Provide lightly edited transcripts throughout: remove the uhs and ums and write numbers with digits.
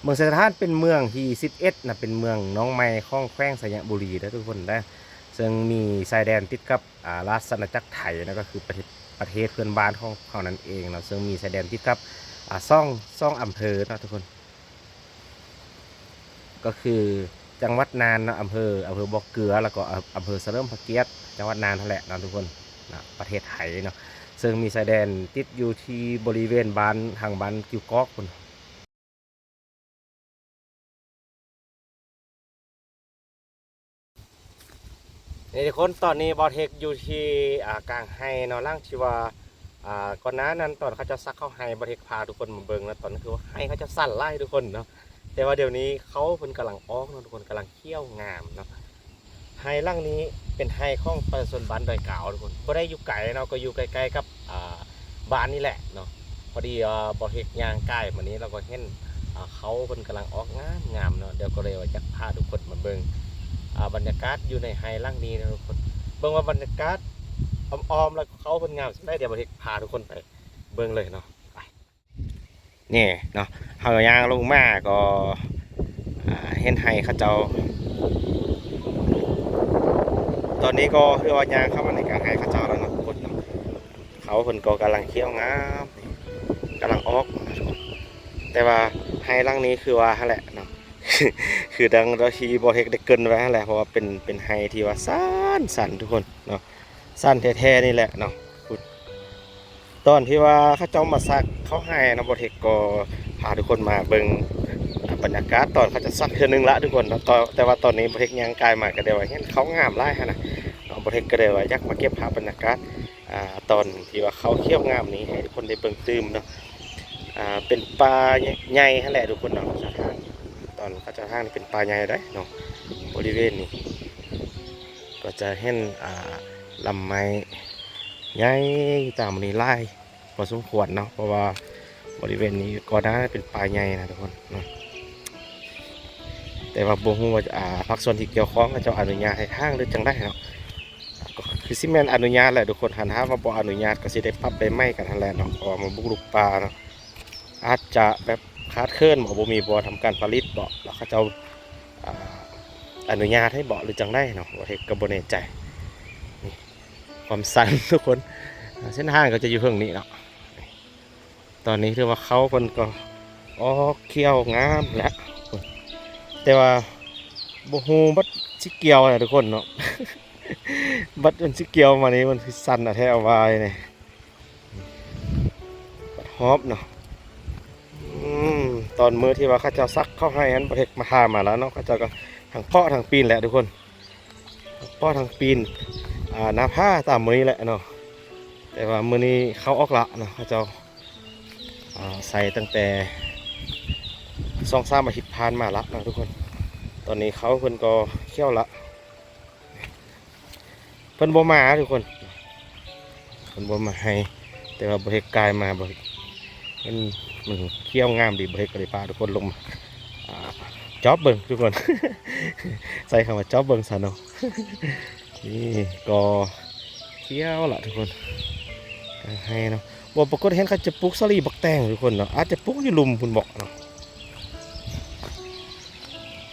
เมืองสะท้านเป็นเมืองที่11นะเป็นเมืองน้องใหม่ของแขวงสยบุรีนะทุกคนนะซึ่งมีชายแดนติดกับราชอาณาจักรไทยนะก็คือประเทศเพื่อนบ้านของเขานั่นเองนะซึ่งมีชายแดนติดกับซ่องอำเภอนะทุกคนก็คือจังหวัดน่านนะอำเภอบ่อเกลือแล้วก็อำเภอเสริมพระเกียรติจังหวัดน่านนั่นแหละนะทุกคนนะประเทศไทยเนาะซึ่งมีชายแดนติดอยู่ที่บริเวณบ้านทางบ้านกิวกอกคนนี่ทุกคนตอนนี้บอเทคอยู่ที่กลางไฮเนาะล่างที่ว่าก่อนหน้านั้นตอนเขาจะซักเข้าไฮบอเทคพาทุกคนมาเบิ่งนะตอนนั้นคือว่าไฮเขาจะสั่นไล่ทุกคนเนาะแต่ว่าเดี๋ยวนี้เขาเพิ่นกำลังออกเนาะทุกคนกำลังเขี้ยวงามเนาะไฮล่างนี้เป็นไฮของประชาชนบ้านดอยเก่าทุกคนก็ได้อยู่ไกลเนาะก็อยู่ใกล้ๆกับบ้านนี่แหละเนาะพอดีบอเทคย่างใกล้มานี้เราก็เห็นเขาเพิ่นกำลังออกงามเนาะเดี๋ยวก็เลยว่าจะพาทุกคนมาเบิ่งบรรยากาศอยู่ในไฮล่างนี้นะทุกคนเบิ่งว่าบรรยากาศอ้อมๆแล้วเขาเป็นงามใช่ไหมเดี๋ยวบอเทคพาทุกคนไปเบิ่งเลยเนาะไปนี่เนาะเฮาย่างลงมาก็เห็นไฮเขาเจ้าตอนนี้ก็คือว่ายางเข้ามาในกลางไฮเขาเจ้าแล้วเนาะทุกคนเนาะเขาเพิ่นก็กำลังเคี้ยวงามกำลังออกแต่ว่าไฮล่างนี้คือว่าแหละเนาะ คือดังเราทีบอเทคได้เกินไว้แหละเพราะว่าเป็นไฮที่ว่าสั้นทุกคนเนาะสั้นแท้ๆนี่แหละเนาะตอนที่ว่าเขาเจ้ามาซักเขาให้นะบอเทคก็พาทุกคนมาเบิ่งบรรยากาศตอนเขาจะซักเทื่อนึงละทุกคนนะแต่ว่าตอนนี้บอเทคยังกายมาก็เดี๋ยวเห็นเขางามไล่ฮะนะบอเทคก็เดี๋ยวอยากมาเก็บภาพบรรยากาศตอนที่ว่าเขาเขี้ยวงามนี้ให้ทุกคนได้เบิ่งตื่มเนาะเป็นปลาใหญ่ฮะแหละทุกคนเนาะตอนเขาจะทางนี่เป็นปลาใหญ่ได้เนาะบริเวณนี้ก็จะเห็นลำไม้ใหญ่ตามนี้ไล่พอสมควรเนาะเพราะว่าบริเวณนี้ก็น่าเป็นปลาใหญ่นะทุกคนเนาะแต่ว่าบ่ฮู้ว่าภาคส่วนที่เกี่ยวข้องเขาจะอนุญาตให้ทางหรือจังได้เนาะก็คือซิแมนอนุญาตแหละทุกคนหันหาว่าบ่อนุญาตก็สิได้ปรับได้ไม่กันทันแหละเนาะเพราะว่ามาบุกรุกป่าเนาะอาจจะแบบคาดเคลื่อนบ่มีบ่ทำการผลิตบ่แล้วเขาจะอนุญาตให้บ่หรือจังได้เนาะว่าเฮ็ดก็บ่แน่ใจนี่ความสั่นทุกคนเส้นทางก็จะอยู่เพิ่งนี้เนาะตอนนี้ถือว่าเขาคนก็เขี้ยวงามแล้วแต่ว่าบ่ฮู้บัดสิเกี่ยวนะทุกคนเนาะ บัดมันสิเกี่ยวมานี้มันคือสั่นอะแท้เอาไว้เนี่ยบัดฮอบเนาะตอนมือที่ว่าเขาจะซักเข้าให้ฮันประเทศมาทามาแล้วเนาะเขาจะก็ทางเปาะทางปีนแหละทุกคนเปาะทางปีนหน้าผ้าตามมือนี้แหละเนาะแต่ว่ามือนี้เขาออกละเนาะเขาจะใส่ตั้งแต่2-3 อาทิตย์ผ่านมาละนะทุกคนตอนนี้เขาเพิ่นก็เขี้ยวละเพิ่นบ่มาทุกคนเพิ่นบ่มาให้แต่ว่าบริกายมาบริมันเขี้ยวงามดีบริกายพาทุกคนลงมาจ๊อบเบิ่งทุกคน ใส่คำว่าจ๊อบเบิ่งซะเนาะ นี่ก็เขี้ยวละทุกคนให้เนาะบ่ปรากฏเห็นเขาจะปลูกสลีบักแตงทุกคนเนาะอาจจะปลูกอยู่ลุมคุณบอกเนาะ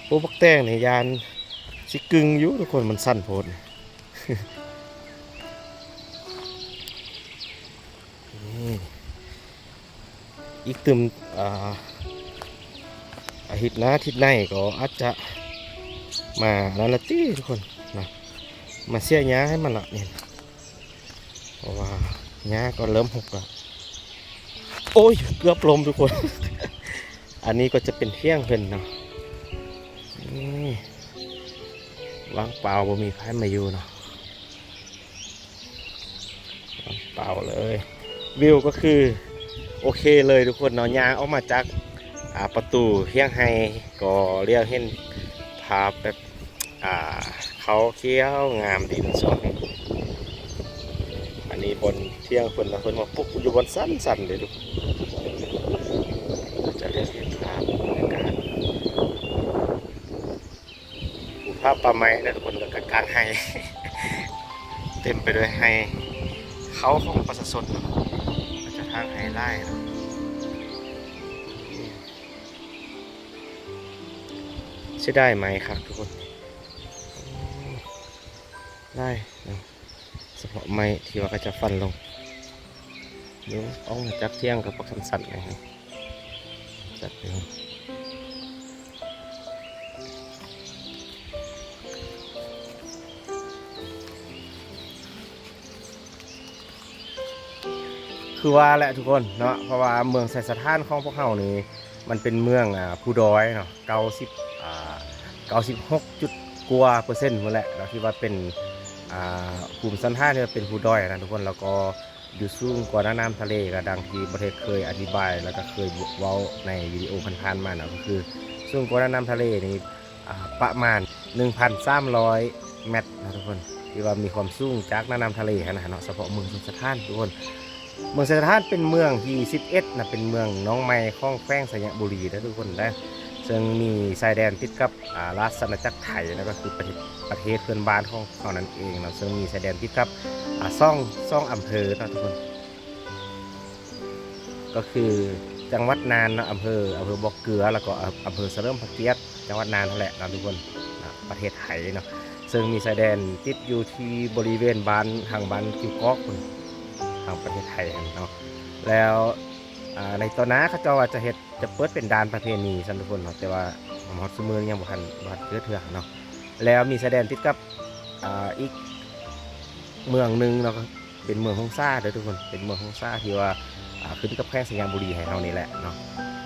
ปลูกบักแตงเนี่ยยานสิกึ่งอยู่ทุกคนมันสั้นโพดอีกตึมอาทิตย์หน้าอาทิตย์ในก็อาจจะมาแล้วละตี้ทุกคนนะมาเสียหญ้าให้มันละเนี่ยเพราะว่าหญ้าก็เริ่มหกแล้วโอ้ยเกือบลมทุกคน อันนี้ก็จะเป็นเที่ยงเพิ่นเนาะวางเปล่าบ่มีใครมาอยู่เนาะวางเปล่าเลยวิวก็คือโอเคเลยทุกคนเนาะยางออกมาจากประตูเที่ยงไฮก็เรียกเห็นภาพแบบเขาเขี้ยวงามดีมันสวยอันนี้บนเที่ยงคนละคนมาปุ๊บอยู่บนสั้นเลยดูจะเรียกเห็นภาพบรรยากาศภาพป่าไม้นะทุกคนกับกลางไฮ เต็มไปด้วยไฮเขาของประชาชนจะทางไฮไล่นะ ใช่ได้ไหมครับทุกคนได้นะเฉพาะไม้ที่ว่าก็จะฟันลงเดี๋ยวเอามาจับเที่ยงกับปักสันๆนะครับจัดไปครับคือว่าแหละทุกคนเนาะเพราะว่าเมืองไซสถานของพวกเขานี่มันเป็นเมืองผู้ดอยเนาะ96 จุดกว่าเปอร์เซ็นต์หมดแหละเราคิดว่าเป็นภูมิสันฐานเนี่ยเป็นผู้ดอยนะทุกคนแล้วก็อยู่สูงกว่าน้ำทะเลก็ดังที่ประเทศเคยอธิบายแล้วก็เคยเว้าในวิดีโอผ่านๆมาเนาะก็คือสูงกว่าน้ำทะเลนี่ประมาณ 1,300 เมตรนะทุกคนที่ว่ามีความสูงจากน้ำทะเลขนาดเนาะเฉพาะเมืองไซสถานทุกคนเมืองไซสถานเป็นเมืองที่11นะเป็นเมืองน้องใหม่ของแขวงสัญบุรีนะทุกคนได้ซึ่งมีชายแดนติดกับราชอาณาจักรไทยแล้วก็คือประเทศเพื่อนบ้านของเขานั่นเองเนาะซึ่งมีชายแดนติดกับซ่องอำเภอนะทุกคนก็คือจังหวัดน่านนะอำเภอบ่อเกลือแล้วก็อำเภอเสริมพระเกียรติจังหวัดน่านนั่นแหละนะทุกคนประเทศไทยเนาะซึ่งมีชายแดนติดอยู่ที่บริเวณทางบ้านคิวกอกทางประเทศไทยเนาะแล้วในตอนนั้นเขาจะเปิดเป็นด่านประเพณีสันทุกคนเนาะแต่ว่าหมอดสมือยังบ่ทันเกิดเถื่อเนาะแล้วมีชายแดนติดกับอีกเมืองหนึ่งเนาะเป็นเมืองฮงซ่าเด้อทุกคนเป็นเมืองฮงซ่าที่ว่าขึ้นกับแขวงสัญบุรีให้เรานี่แหละเนาะ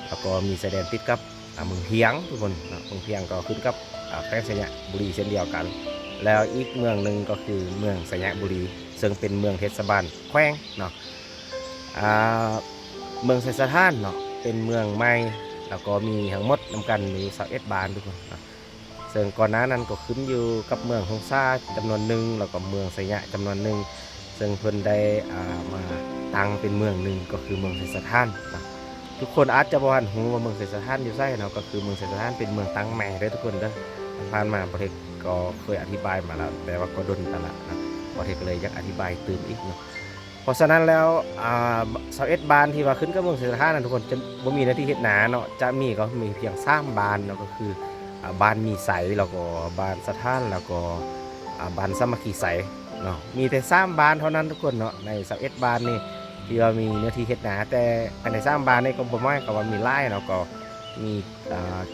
แล้วก็มีชายแดนติดกับเมืองเพียงทุกคนเนาะเมืองเพียงก็ขึ้นกับแขวงสัญบุรีเช่นเดียวกันแล้วอีกเมืองหนึ่งก็คือเมืองสัญบุรีซึ่งเป็นเมืองเทศบาลแขวงเนาะเมืองไซสถานเนาะเป็นเมืองใหม่แล้วก็มีทั้งหมดนำกันมี21 บ้านทุกคนนะซึ่งก่อนหน้านั้นก็ขึ้นอยู่กับเมืองฮงซ่าจำนวนหนึ่งแล้วก็เมืองไซยะจำนวนหนึ่งซึ่งเพิ่นได้มาตั้งเป็นเมืองหนึ่งก็คือเมืองไซสถานนะทุกคนอาจจะบ่ทันรู้ว่าเมืองไซสถานอยู่ไสเนาะก็คือเมืองไซสถานเป็นเมืองตั้งใหม่เด้อทุกคนเด้อผ่านมาประเทศก็เคยอธิบายมาแล้วแต่ว่าก็ดนตะละนะประเทศก็เลยอยากอธิบายตื่นอีกเนาะเพราะฉะนั้นแล้ว21 บ้านที่ว่าขึ้นกับเมืองไซสถานนะทุกคนจะบ่มีหน้าที่เฮ็ดนาเนาะจะมีก็มีเพียง3 บ้านเนาะก็คือบ้านมีใสแล้วก็บ้านสถานแล้วก็บ้านสามัคคีใสเนาะมีแต่3 บ้านเท่านั้นทุกคนเนาะใน21 บ้านนี่ที่ว่ามีเนื้อที่เฮ็ดนาแต่ภายใน3 บ้านนี่ก็บ่หมายความว่ามีหลายเนาะก็มี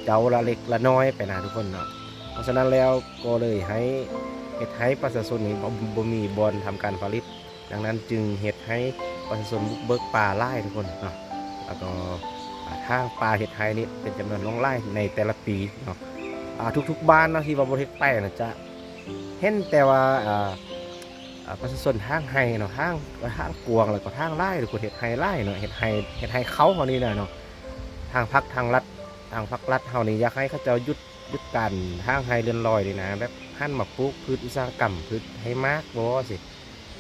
เจ้าละเล็กละน้อยไปนะทุกคนเนาะเพราะฉะนั้นแล้วก็เลยให้เฮ็ดให้ประชาชนนี่บ่มีบ่อนทำการผลิตดังนั้นจึงเฮ็ดให้ประชาชนบุกเบิกป่าไร่ทุกคนเนาะแล้วก็ทางป่าเฮ็ดไทยนี่เป็นจำนวนน้องไร่ในแต่ละปีเนาะทุกๆบ้านเนาะที่ว่าบ่เฮ็ดไปนะจะเห็นแต่ว่าประชาชนทางไห้เนาะทางกวางแล้วก็ทางไร่ทุกคนเฮ็ดไห้ไร่เนาะเฮ็ดไห้เขาเฮานี่เนาะทางภาครัฐเฮานี่อยากให้เขาเจ้าหยุดการทางไห้เรือนลอยนี่นะแบบหันมาปลูกพืชอุตสาหกรรมพืชให้มากบ่สิ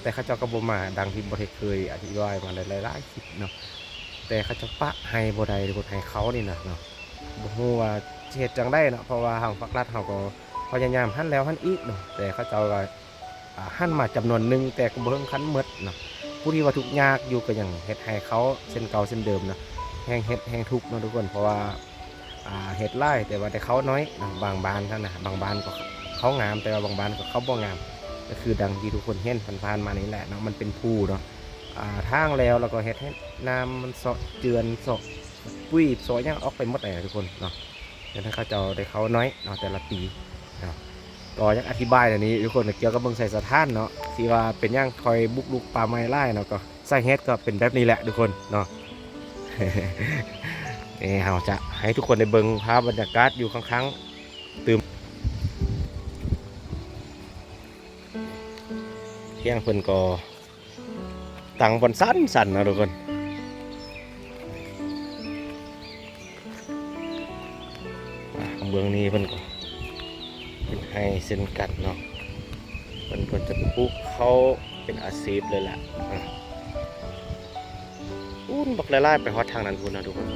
แต่เขาเจ้าก็บ่มาดังที่บ่ได้เคยอธิบายมาหลายๆคลิปเนาะแต่เขาเจ้าปะให้บ่ได้บ่ให้เขานี่นะเนาะบ่ฮู้ว่าเฮ็ดจังได๋เนาะเพราะว่าทางภาครัฐเฮาก็พยายามหันแล้วหันอีกเนาะแต่เขาเจ้าก็หันมาจำนวนนึงแต่ก็บ่ถึงขั้นหมดเนาะผู้ที่ว่าทุกข์ยากอยู่ก็ยังเฮ็ดให้เขาเส้นเก่าเส้นเดิมเนาะแฮงเฮ็ดแฮงทุกข์เนาะทุกคนเพราะว่าเฮ็ดหลายแต่ว่าแต่เขาน้อยเนาะบางบ้านเท่านั้นบางบ้านก็เขางามแต่ว่าบางบ้านก็เขาบ่งามก็คือดังที่ทุกคนเห็นผ่านๆมานี่แหละเนาะมันเป็นภูเนาะทางแล้วก็เฮ็ดให้น้ำมันเสาะเจือนเสาะปุ้ยเสาะยังออกไปหมดเลยทุกคนเนาะแต่ถ้าเขาเจ้าได้เขาน้อยเนาะแต่ละปีเนาะก็ยังอธิบายอันนี้ทุกคนเกี่ยวกับเมืองไซสถานเนาะที่ว่าเป็นยังคอยบุกลุกป่าไม้ไร่เนาะก็สาเหตุก็เป็นแบบนี้แหละทุกคนเนาะ เราจะให้ทุกคนได้เบิ่งภาพบรรยากาศอยู่ข้างๆตื่มเที่ยงเพิ่นก็ตั้งบนสั้นๆนะทุกคนเบื้องนี้เพิ่นก็เป็นให้เส้นกันเนาะเพิ่นก็จะปลูกเขาเป็นอาชีพเลยแหละบักไล่ๆไปฮอดทางนั้นพุ่นนะทุกคน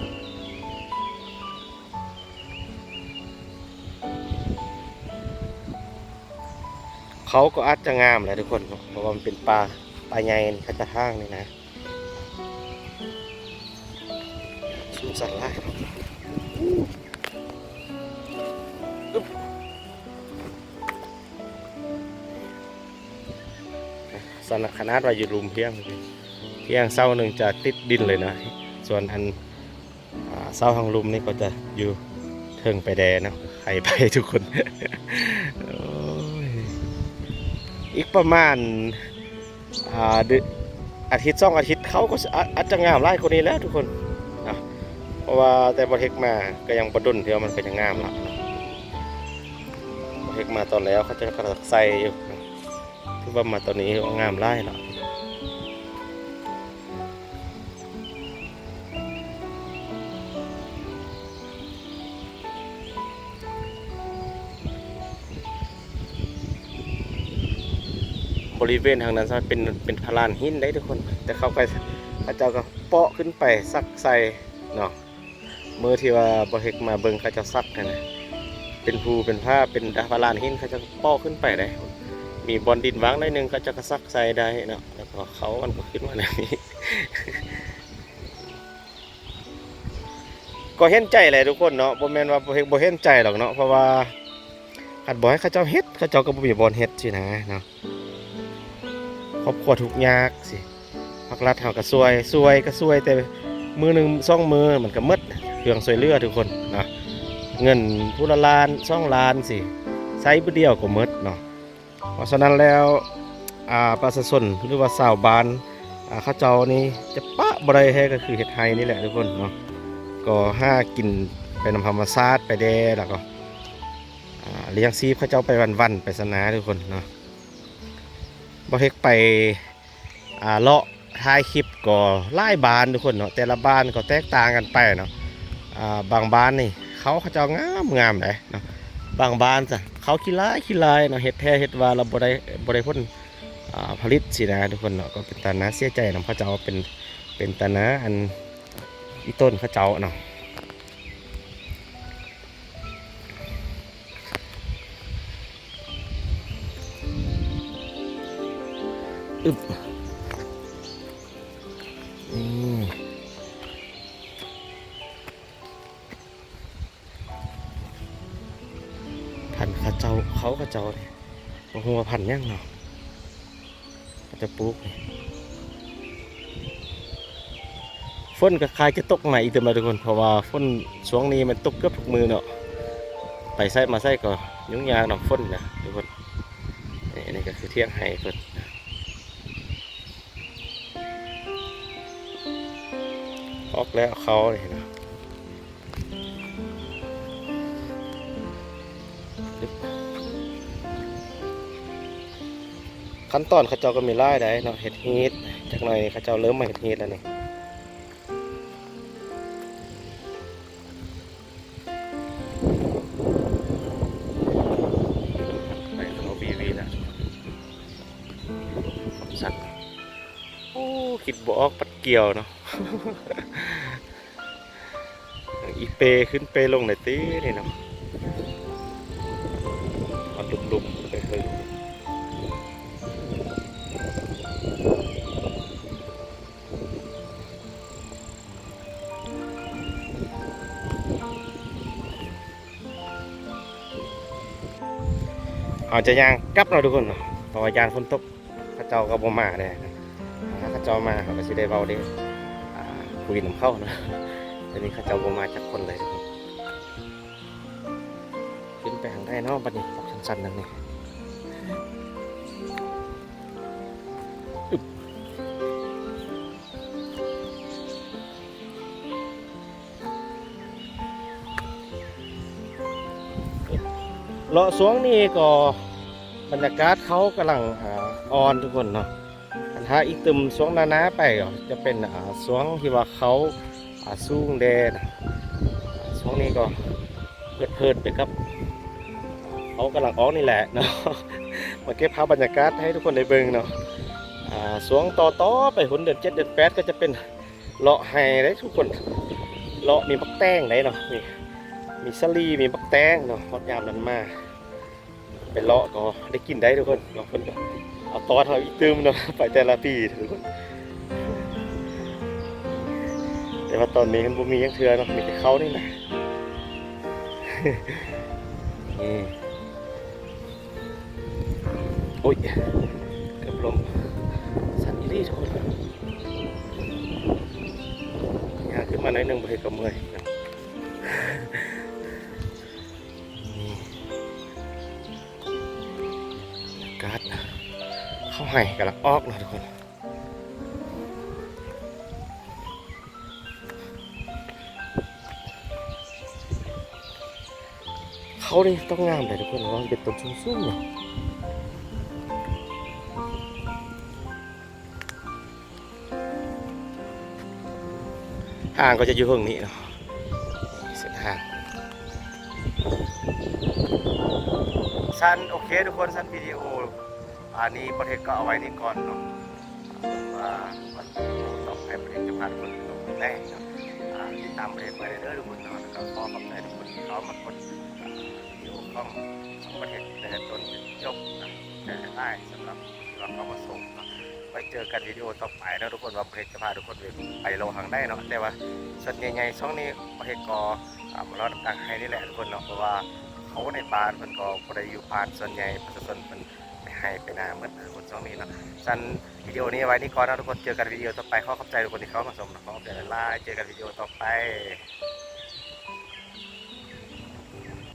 เขาก็อาจจะงามแหละทุกคนเพราะว่ามันเป็นปลาใหญ่เขาจะทางนี่นะสูงสันไล่อึ๊บ ขนาดว่าอยู่รุมเพียงเศร้าหนึ่งจะติดดินเลยนะส่วนอันเศร้าทางลุมนี่ก็จะอยู่เทิงไปแดเนาะใครไปทุกคน โอ้ยอีกประมาณอาทิตย์2 อาทิตย์เขาก็อาจจะงามไล่คนนี้แล้วทุกคนนะเพราะว่าแต่บอเทคมาก็ยังประดุนเดียวมันก็ยังงามละบอเทคมาตอนแล้วเขาจะกระใส่อยู่คือว่ามาตอนนี้งามไล่ละบริเวณทางนั้นเป็นพลานหินได้ทุกคนแต่เขาเจ้าก็เปาะขึ้นไปซักใส่เนาะเมื่อที่ว่าบริเฮกมาเบิ่งเขาจะซักกันนะเป็นภูเป็นผ้าเป็นพลานหินเขาจะเปาะขึ้นไปได้มีบอลดินวางได้นึงเขาจะกระซักใส่ได้เนาะแล้วก็เขามันก็ขึ้นมาแบบนี้ ก็เห็นใจเลยทุกคนเนาะบ่แม่นว่าบริเฮกบ่เห็นใจหรอกเนาะเพราะว่าขัดบ่ให้เขาเจ้าเฮ็ดเขาเจ้าก็บ่มีบอลเฮ็ดสินะเนาะครอบครัวทุกยากสิภาครัฐเขาก็ช่วยก็ช่วยแต่มือหนึ่ง2 มือมันก็หมดเครื่องช่วยเหลือทุกคนนะเงินผู้ละล้าน2 ล้านสิใช้ผู้เดียวก็หมดเนาะเพราะฉะนั้นแล้วประชาชนหรือว่าชาวบ้านเขาเจ้านี่จะปะบ่ได้แท้ก็คือเฮ็ดไร่นี่แหละทุกคนเนาะก็หากินไปนำธรรมชาติไปแด่แล้วก็เลี้ยงชีพเขาเจ้าไปวันๆไปสนาทุกคนเนาะบ่เฮ็กไปเลาะถ่ายคลิปก็หลายบ้านทุกคนเนาะแต่ละบ้านก็แตกต่างกันไปเนาะบางบ้านนี่เขาเจ้างามเลยเนาะบางบ้านจ้ะเขาขี้ร้ายเนาะเฮ็ดแท้เฮ็ดว่าเราบ่ได้ผลผลิตสินะทุกคนเนาะก็เป็นตานะเสียใจนำเขาเจ้าเป็นตานะอันอีต้นเขาเจ้าเนาะอึบพันเขาเจ้าเนี่ยหัวพันยังเนาะเขาจะปลูกฝนก็คลายจะตกใหม่อีกเต็มเลยทุกคนเพราะว่าฝนช่วงนี้มันตกเกือบทุกมือเนาะไปไส้มาไส้ก็ยุ่งยากเนาะฝนนะทุกคนนี่ก็คือเที่ยงไห้เพิ่นออกแล้วเขาเลยนะขั้นตอนเขาเจ้าก็มีไล่ได้เนาะเห็ดฮีทจากหน่อยเขาเจ้าเริ่มมาเห็ดฮีทแล้วนี่ไปเขาวีแล้วสัตว์โอ้คิดบออกปัดเกี่ยวเนาะ อีเปขึ้นเปลงในตีนี่เนาะเอาดุบๆไปเลยเอาจะย่างกลับเราทุกคนเนาะเพราะว่ายางฝนตกข้าเจ้าก็บ่มาเลยข้าเจ้ามาเขาก็สิได้เบาได้คุยน้ำเข้านะแต่นี่ข้าเจ้าบ่มาจากคนเลยทุกคนขึ้นไปทางได้เนาะบัดนี้ตกสั้นๆนั่นนี่เลาะสวงนี่ก็บรรยากาศเขากำลังอ่อนทุกคนเนาะถ้าอีกตึมสวงนานาไปก็จะเป็นสวงที่ว่าเขาสูงแดดสวงนี้ก็เพลิดไปครับเขากำลังออกนี่แหละเนาะมาเก็บภาพบรรยากาศให้ทุกคนได้เบิ่งเนาะสวงต่อไปหุ่นเดือน7 เดือน 8ก็จะเป็นเลาะไห้ได้ทุกคนเลาะมีบักแตงได้เนาะมีสลีมีบักแตงเนาะฮอดยามนั้นมาไปเลาะก็ได้กินได้ทุกคนเนาะเพิ่นก็เอาตอเท่าอีกตึมเนาะไปแต่ละปีทุกคนแต่ว่าตอนนี้มันบ่มียังเทื่อเนาะมีแต่เขานี่นะนี่โอ้ยเกือบล้ม นี่ทุกคนยากขึ้นมาหน่อยหนึงบ่เฮ็ดก็เมื่อยนี่อากาศเข้าให้กำลังออกนะทุกคนเขาได้ต้องงามเลยทุกคนว่ามันเป็นต้นสูงๆเนาะทางก็จะอยู่ห้องนี้เนาะเส้นทางสั้นโอเคทุกคนสั้นวิดีโออันนี้ประเทศก็เอาไว้นี่ก่อนเนาะว่าวันต่อไปประเทศจะพาทุกคนไปลงแรกเนาะติดตามประเทศไปเรื่อยๆทุกคนเนาะแล้วก็ขอขอบใจทุกคนที่เขามากดวิดีโอข้องสองประเทศแต่ต้นจนจบนะแต่ได้สำหรับที่ว่าเขามาส่งเนาะไว้เจอกันวิดีโอต่อไปนะทุกคนว่าประเทศจะพาทุกคนไปลงทางได้เนาะแต่ว่าส่วนใหญ่ๆช่องนี้ประเทศก็มาเล่าต่างๆให้นี่แหละทุกคนเนาะเพราะว่าเขาในป่าเพิ่นก็บ่ได้อยู่ป่าส่วนใหญ่ประชาชนเพิ่นไปให้ไปนาเหมือนคนช่องนี้เนาะสั้นวิดีโอนี้ไว้นี่ก่อนนะทุกคนเจอกันวิดีโอต่อไปขอขอบใจทุกคนที่เข้ามาชมนะขอขอบใจหลายๆเจอกันวิดีโอต่อไป